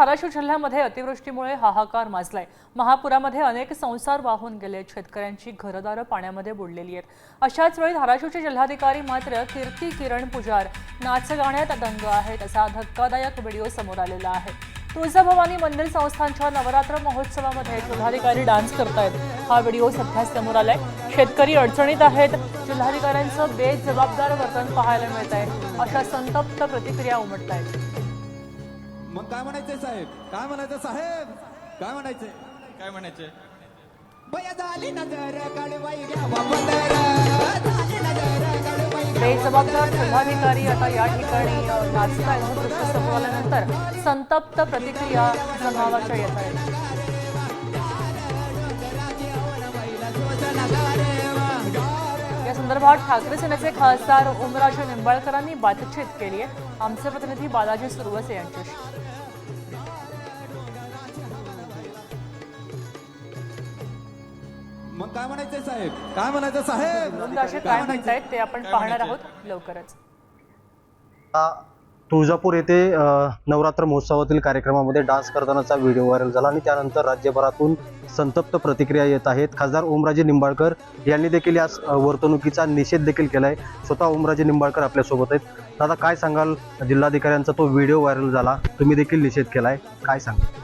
धाराशिव जिल्ह्यामध्ये अतिवृष्टीमुळे हाहाकार माजलाय। महापुरामध्ये अनेक संसार वाहून गेले। शेतकऱ्यांची घरदारं पाण्यामध्ये बुडलेली आहेत। अशाच वेळी धाराशिवचे जिल्हाधिकारी मात्र कीर्ती किरण पुजार नाच गाण्यात दंग आहेत असा धक्कादायक व्हिडिओ समोर आलेला आहे। तुळजाभवानी मंदिर संस्थानच्या नवरात्र महोत्सवामध्ये जिल्हाधिकारी डान्स करतायत। हा व्हिडिओ सध्या समोर आलाय। शेतकरी अडचणीत आहेत। जिल्हाधिकाऱ्यांचं बेजबाबदार वर्तन पाहायला मिळत आहे। अशा संतप्त प्रतिक्रिया उमटतायत। मग काय म्हणायचंय साहेब? काय म्हणायचं साहेब? काय म्हणायचंय? काय म्हणायचंय? बया झाली नजर काढवाई घ्यावा बंदर, झाली नजर काढवाई घ्यावा। बेजबाबदार जिल्हाधिकारी आता या ठिकाणी नाचतायत। दृश्य समोर आल्यानंतर संतप्त प्रतिक्रिया जमावाच्या येत आहेत। या संदर्भात ठाकरे सेनेचे खासदार ओमराजे निंबाळकरांनी बातचीत केली आहे। आमचे प्रतिनिधी बालाजी सुरवसे यांच्याशी। मग काय म्हणायचंय साहेब? काय म्हणायचं साहेब? काय म्हणतायत ते आपण पाहणार आहोत लवकरच। तुळजापूर येथे नवरात्र महोत्सवातील कार्यक्रमामध्ये डान्स करतानाचा व्हिडिओ व्हायरल झाला आणि त्यानंतर राज्यभरातून संतप्त प्रतिक्रिया येत आहेत। खासदार ओमराजे निंबाळकर यांनी देखील या वर्तणुकीचा निषेध देखील केलाय। स्वतः ओमराजे निंबाळकर आपल्यासोबत आहेत। दादा, काय सांगाल? जिल्हाधिकाऱ्यांचा तो व्हिडिओ व्हायरल झाला, तुम्ही देखील निषेध केलाय, काय सांगाल?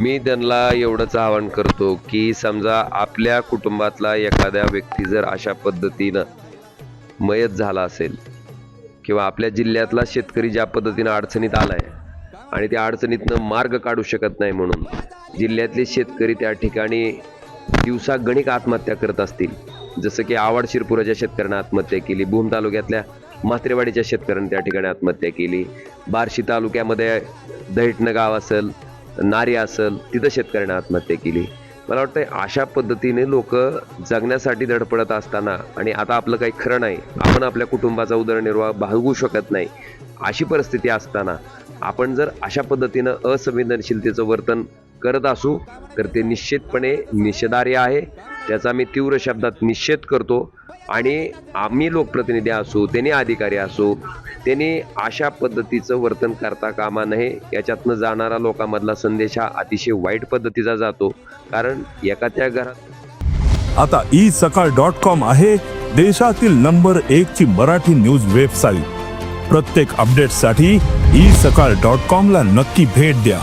मी त्यांना एवढंच आवाहन करतो की समजा आपल्या कुटुंबातला एखाद्या व्यक्ती जर अशा पद्धतीनं मयत झाला असेल किंवा आपल्या जिल्ह्यातला शेतकरी ज्या पद्धतीनं अडचणीत आलाय आणि त्या अडचणीतनं मार्ग काढू शकत नाही म्हणून जिल्ह्यातले शेतकरी त्या ठिकाणी दिवसागणिक आत्महत्या करत असतील, जसं की आवड शिरपुराच्या शेतकऱ्यांनी आत्महत्या केली, भूम तालुक्यातल्या म्हात्रेवाडीच्या शेतकऱ्यांनी त्या ठिकाणी आत्महत्या केली, बार्शी तालुक्यामध्ये दैठणं गाव असेल, नारी असेल, तिथं शेतकऱ्यांनी आत्महत्या केली। मला वाटतं अशा पद्धतीने लोक जगण्यासाठी धडपडत असताना आणि आता आपलं काही खरं नाही, आपण आपल्या कुटुंबाचा उदरनिर्वाह भागवू शकत नाही, अशी परिस्थिती असताना आपण जर अशा पद्धतीनं असंवेदनशीलतेचं वर्तन करत असू तर ते निश्चितपणे निषेधार्ह आहे। त्याचा मी तीव्र शब्दात निषेध करतो आणि आम्ही लोकप्रतिनिधी असू, त्यांनी अधिकारी असू, त्यांनी अशा पद्धतीचं वर्तन करता कामा नये। याच्यातनं जाणारा लोकांमधला संदेश हा अतिशय वाईट पद्धतीचा जातो, कारण एखाद्या घरात आता isakal.com आहे देशातील नंबर 1 ची मराठी न्यूज वेबसाईट। प्रत्येक अपडेटसाठी isakal.com ला नक्की भेट द्या।